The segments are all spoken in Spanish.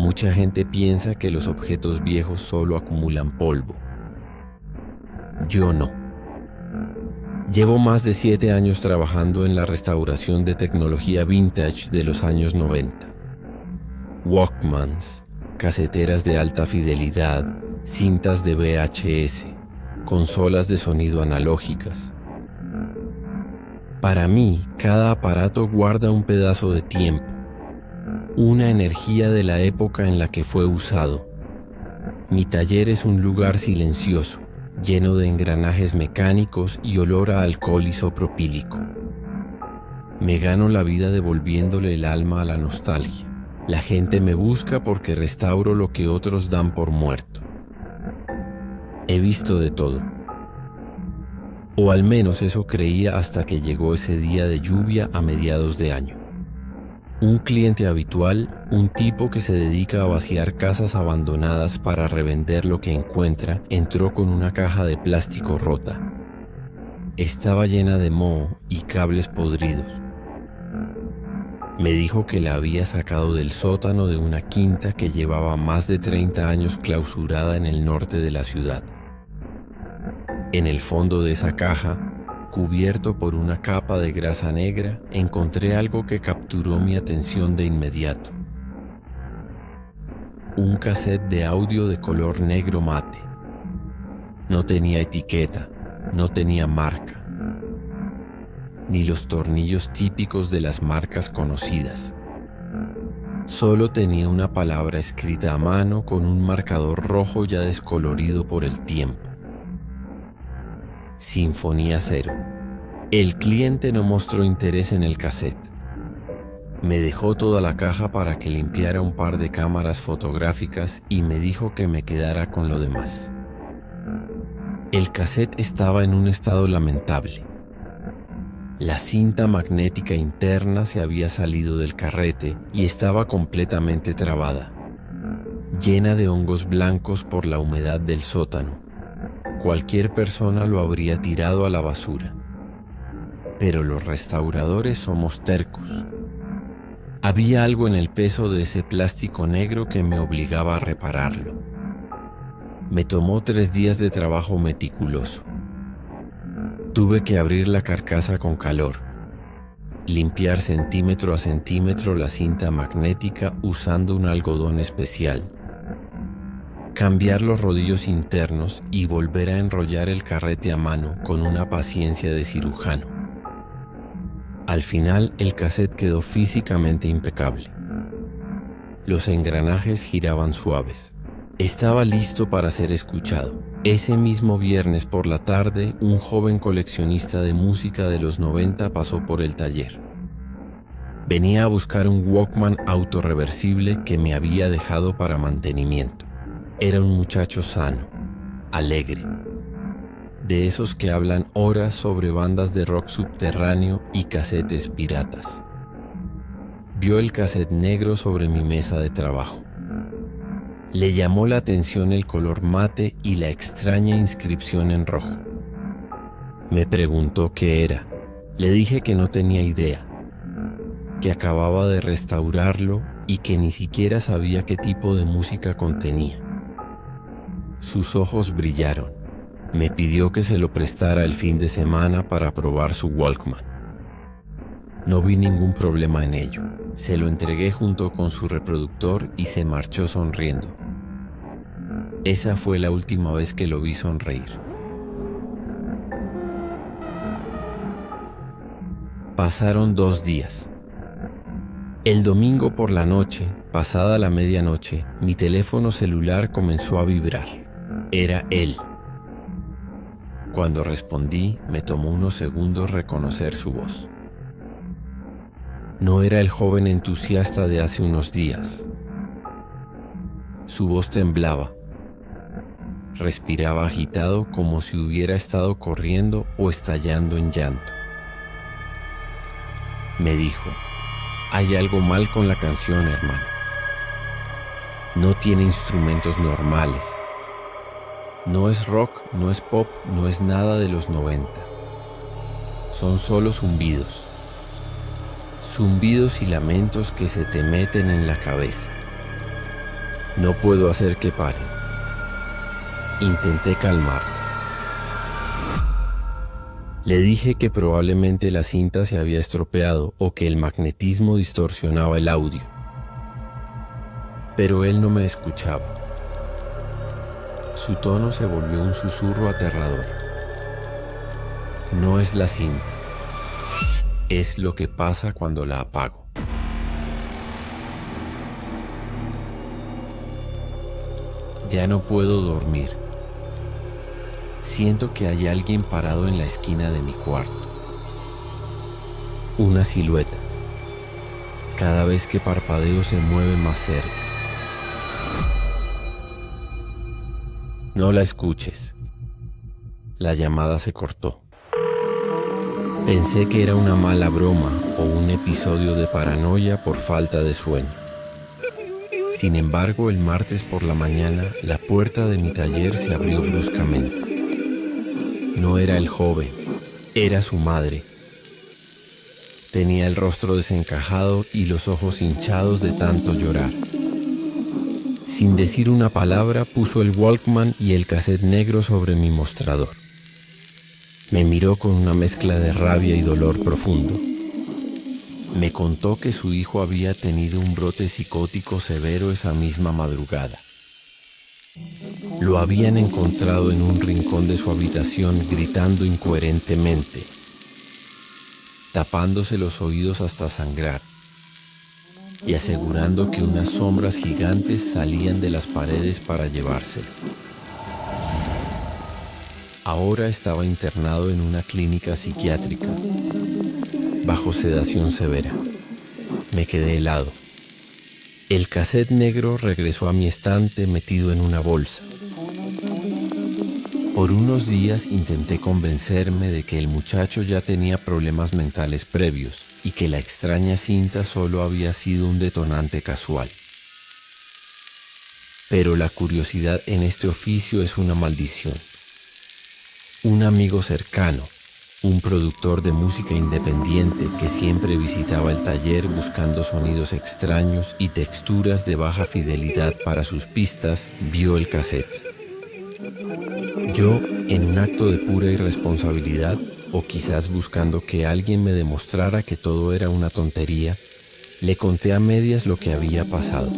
Mucha gente piensa que los objetos viejos solo acumulan polvo. Yo no. Llevo más de 7 años trabajando en la restauración de tecnología vintage de los años 90. Walkmans, caseteras de alta fidelidad, cintas de VHS, consolas de sonido analógicas. Para mí, cada aparato guarda un pedazo de tiempo, una energía de la época en la que fue usado. Mi taller es un lugar silencioso, lleno de engranajes mecánicos y olor a alcohol isopropílico. Me gano la vida devolviéndole el alma a la nostalgia. La gente me busca porque restauro lo que otros dan por muerto. He visto de todo. O al menos eso creía hasta que llegó ese día de lluvia a mediados de año. Un cliente habitual, un tipo que se dedica a vaciar casas abandonadas para revender lo que encuentra, entró con una caja de plástico rota. Estaba llena de moho y cables podridos. Me dijo que la había sacado del sótano de una quinta que llevaba más de 30 años clausurada en el norte de la ciudad. En el fondo de esa caja, cubierto por una capa de grasa negra, encontré algo que capturó mi atención de inmediato. Un cassette de audio de color negro mate. No tenía etiqueta, no tenía marca, ni los tornillos típicos de las marcas conocidas. Solo tenía una palabra escrita a mano con un marcador rojo ya descolorido por el tiempo. Sinfonía Cero. El cliente no mostró interés en el cassette. Me dejó toda la caja para que limpiara un par de cámaras fotográficas y me dijo que me quedara con lo demás. El cassette estaba en un estado lamentable. La cinta magnética interna se había salido del carrete y estaba completamente trabada, llena de hongos blancos por la humedad del sótano. Cualquier persona lo habría tirado a la basura. Pero los restauradores somos tercos. Había algo en el peso de ese plástico negro que me obligaba a repararlo. Me tomó 3 días de trabajo meticuloso. Tuve que abrir la carcasa con calor, limpiar centímetro a centímetro la cinta magnética usando un algodón especial, cambiar los rodillos internos y volver a enrollar el carrete a mano con una paciencia de cirujano. Al final, el cassette quedó físicamente impecable. Los engranajes giraban suaves. Estaba listo para ser escuchado. Ese mismo viernes por la tarde, un joven coleccionista de música de los 90 pasó por el taller. Venía a buscar un Walkman autorreversible que me había dejado para mantenimiento. Era un muchacho sano, alegre, de esos que hablan horas sobre bandas de rock subterráneo y casetes piratas. Vio el cassette negro sobre mi mesa de trabajo. Le llamó la atención el color mate y la extraña inscripción en rojo. Me preguntó qué era. Le dije que no tenía idea, que acababa de restaurarlo y que ni siquiera sabía qué tipo de música contenía. Sus ojos brillaron. Me pidió que se lo prestara el fin de semana para probar su Walkman. No vi ningún problema en ello. Se lo entregué junto con su reproductor y se marchó sonriendo. Esa fue la última vez que lo vi sonreír. Pasaron 2 días. El domingo por la noche, pasada la medianoche, mi teléfono celular comenzó a vibrar. Era él. Cuando respondí, me tomó unos segundos reconocer su voz. No era el joven entusiasta de hace unos días. Su voz temblaba. Respiraba agitado como si hubiera estado corriendo o estallando en llanto. Me dijo: hay algo mal con la canción, hermano. No tiene instrumentos normales. No es rock, no es pop, no es nada de los 90. Son solo zumbidos. Zumbidos y lamentos que se te meten en la cabeza. No puedo hacer que pare. Intenté calmarlo. Le dije que probablemente la cinta se había estropeado o que el magnetismo distorsionaba el audio. Pero él no me escuchaba. Su tono se volvió un susurro aterrador. No es la cinta. Es lo que pasa cuando la apago. Ya no puedo dormir. Siento que hay alguien parado en la esquina de mi cuarto. Una silueta. Cada vez que parpadeo se mueve más cerca. No la escuches. La llamada se cortó. Pensé que era una mala broma o un episodio de paranoia por falta de sueño. Sin embargo, el martes por la mañana, la puerta de mi taller se abrió bruscamente. No era el joven, era su madre. Tenía el rostro desencajado y los ojos hinchados de tanto llorar. Sin decir una palabra, puso el Walkman y el cassette negro sobre mi mostrador. Me miró con una mezcla de rabia y dolor profundo. Me contó que su hijo había tenido un brote psicótico severo esa misma madrugada. Lo habían encontrado en un rincón de su habitación gritando incoherentemente, tapándose los oídos hasta sangrar y asegurando que unas sombras gigantes salían de las paredes para llevárselo. Ahora estaba internado en una clínica psiquiátrica, bajo sedación severa. Me quedé helado. El cassette negro regresó a mi estante metido en una bolsa. Por unos días intenté convencerme de que el muchacho ya tenía problemas mentales previos y que la extraña cinta solo había sido un detonante casual. Pero la curiosidad en este oficio es una maldición. Un amigo cercano, un productor de música independiente que siempre visitaba el taller buscando sonidos extraños y texturas de baja fidelidad para sus pistas, vio el cassette. Yo, en un acto de pura irresponsabilidad, o quizás buscando que alguien me demostrara que todo era una tontería, le conté a medias lo que había pasado.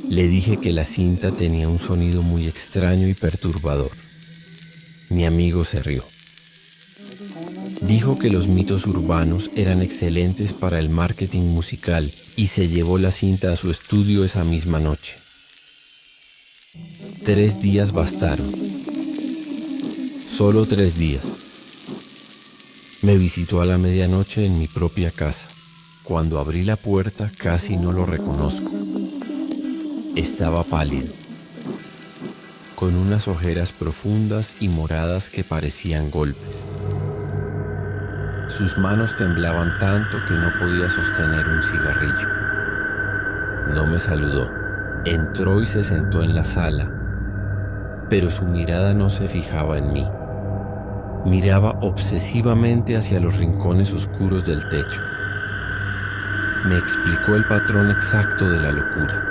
Le dije que la cinta tenía un sonido muy extraño y perturbador. Mi amigo se rió. Dijo que los mitos urbanos eran excelentes para el marketing musical y se llevó la cinta a su estudio esa misma noche. 3 días bastaron. Solo 3 días. Me visitó a la medianoche en mi propia casa. Cuando abrí la puerta casi no lo reconozco. Estaba pálido, con unas ojeras profundas y moradas que parecían golpes. Sus manos temblaban tanto que no podía sostener un cigarrillo. No me saludó. Entró y se sentó en la sala, pero su mirada no se fijaba en mí. Miraba obsesivamente hacia los rincones oscuros del techo. Me explicó el patrón exacto de la locura.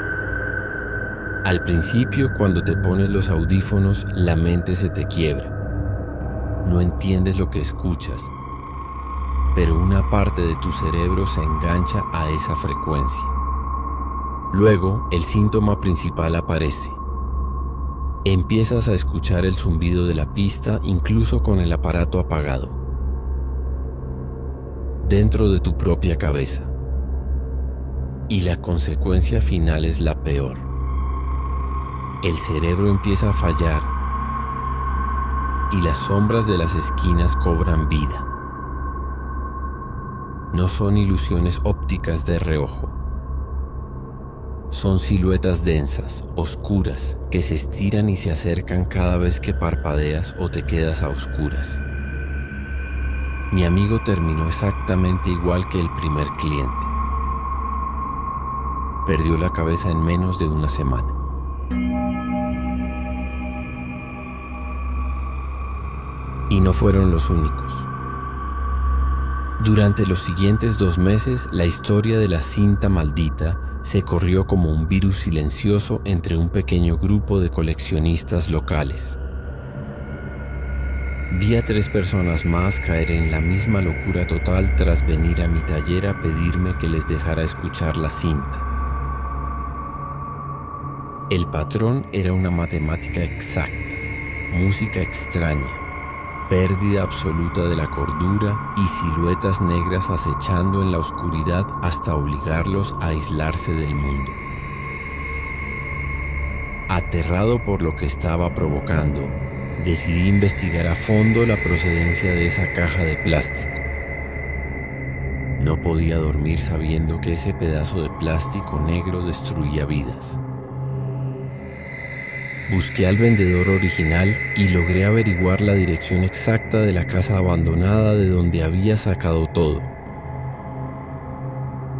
Al principio, cuando te pones los audífonos, la mente se te quiebra. No entiendes lo que escuchas, pero una parte de tu cerebro se engancha a esa frecuencia. Luego, el síntoma principal aparece. Empiezas a escuchar el zumbido de la pista incluso con el aparato apagado, dentro de tu propia cabeza. Y la consecuencia final es la peor. El cerebro empieza a fallar y las sombras de las esquinas cobran vida. No son ilusiones ópticas de reojo. Son siluetas densas, oscuras, que se estiran y se acercan cada vez que parpadeas o te quedas a oscuras. Mi amigo terminó exactamente igual que el primer cliente. Perdió la cabeza en menos de una semana. Y no fueron los únicos. Durante los siguientes 2 meses, la historia de la cinta maldita se corrió como un virus silencioso entre un pequeño grupo de coleccionistas locales. Vi a 3 personas más caer en la misma locura total tras venir a mi taller a pedirme que les dejara escuchar la cinta. El patrón era una matemática exacta, música extraña, pérdida absoluta de la cordura y siluetas negras acechando en la oscuridad hasta obligarlos a aislarse del mundo. Aterrado por lo que estaba provocando, decidí investigar a fondo la procedencia de esa caja de plástico. No podía dormir sabiendo que ese pedazo de plástico negro destruía vidas. Busqué al vendedor original y logré averiguar la dirección exacta de la casa abandonada de donde había sacado todo.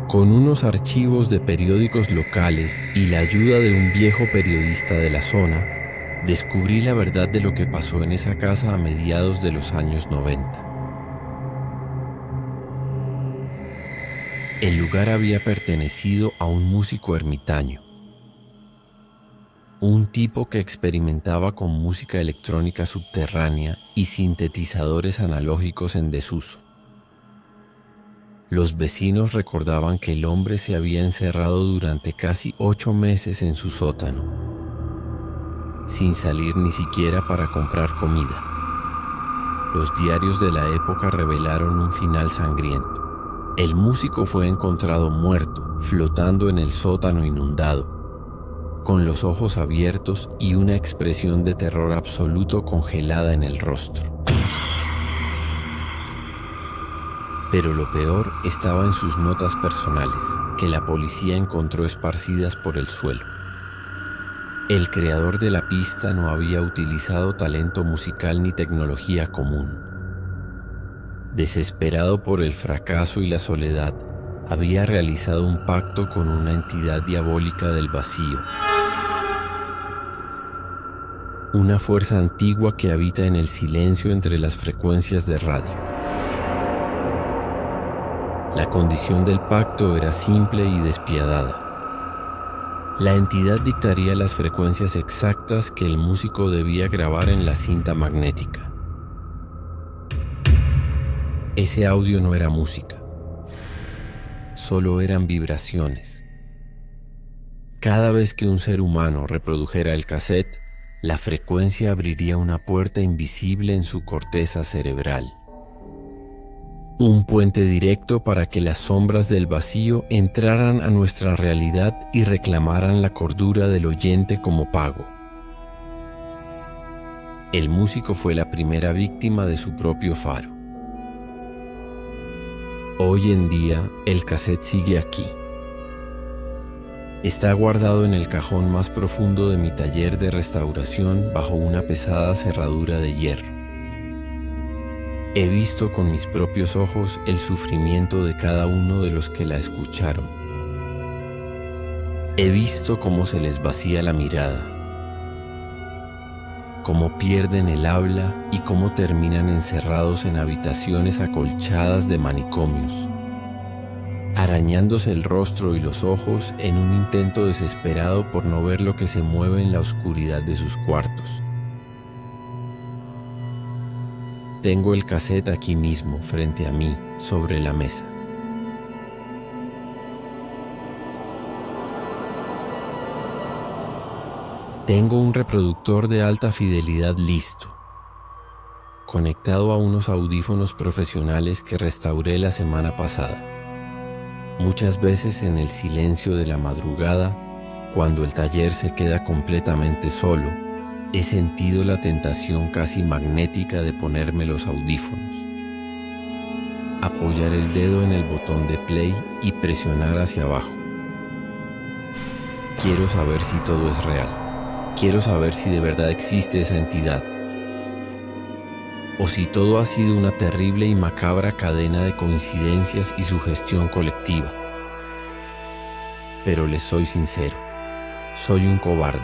Con unos archivos de periódicos locales y la ayuda de un viejo periodista de la zona, descubrí la verdad de lo que pasó en esa casa a mediados de los años 90. El lugar había pertenecido a un músico ermitaño, un tipo que experimentaba con música electrónica subterránea y sintetizadores analógicos en desuso. Los vecinos recordaban que el hombre se había encerrado durante casi 8 meses en su sótano, sin salir ni siquiera para comprar comida. Los diarios de la época revelaron un final sangriento. El músico fue encontrado muerto, flotando en el sótano inundado, con los ojos abiertos y una expresión de terror absoluto congelada en el rostro. Pero lo peor estaba en sus notas personales, que la policía encontró esparcidas por el suelo. El creador de la pista no había utilizado talento musical ni tecnología común. Desesperado por el fracaso y la soledad, había realizado un pacto con una entidad diabólica del vacío, una fuerza antigua que habita en el silencio entre las frecuencias de radio. La condición del pacto era simple y despiadada. La entidad dictaría las frecuencias exactas que el músico debía grabar en la cinta magnética. Ese audio no era música, solo eran vibraciones. Cada vez que un ser humano reprodujera el cassette, la frecuencia abriría una puerta invisible en su corteza cerebral. Un puente directo para que las sombras del vacío entraran a nuestra realidad y reclamaran la cordura del oyente como pago. El músico fue la primera víctima de su propio faro. Hoy en día, el cassette sigue aquí. Está guardado en el cajón más profundo de mi taller de restauración bajo una pesada cerradura de hierro. He visto con mis propios ojos el sufrimiento de cada uno de los que la escucharon. He visto cómo se les vacía la mirada, cómo pierden el habla y cómo terminan encerrados en habitaciones acolchadas de manicomios, arañándose el rostro y los ojos en un intento desesperado por no ver lo que se mueve en la oscuridad de sus cuartos. Tengo el cassette aquí mismo, frente a mí, sobre la mesa. Tengo un reproductor de alta fidelidad listo, conectado a unos audífonos profesionales que restauré la semana pasada. Muchas veces en el silencio de la madrugada, cuando el taller se queda completamente solo, he sentido la tentación casi magnética de ponerme los audífonos, apoyar el dedo en el botón de play y presionar hacia abajo. Quiero saber si todo es real. Quiero saber si de verdad existe esa entidad, o si todo ha sido una terrible y macabra cadena de coincidencias y sugestión colectiva. Pero les soy sincero, soy un cobarde.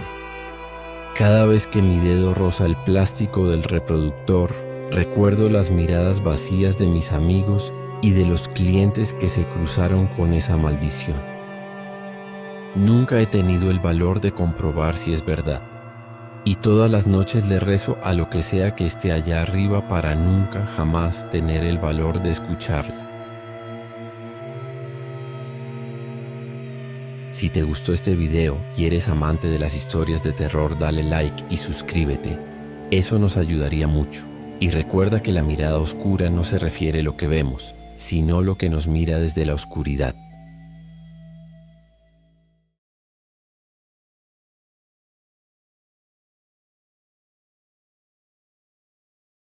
Cada vez que mi dedo roza el plástico del reproductor, recuerdo las miradas vacías de mis amigos y de los clientes que se cruzaron con esa maldición. Nunca he tenido el valor de comprobar si es verdad. Y todas las noches le rezo a lo que sea que esté allá arriba para nunca jamás tener el valor de escucharla. Si te gustó este video y eres amante de las historias de terror, dale like y suscríbete. Eso nos ayudaría mucho. Y recuerda que la mirada oscura no se refiere a lo que vemos, sino lo que nos mira desde la oscuridad.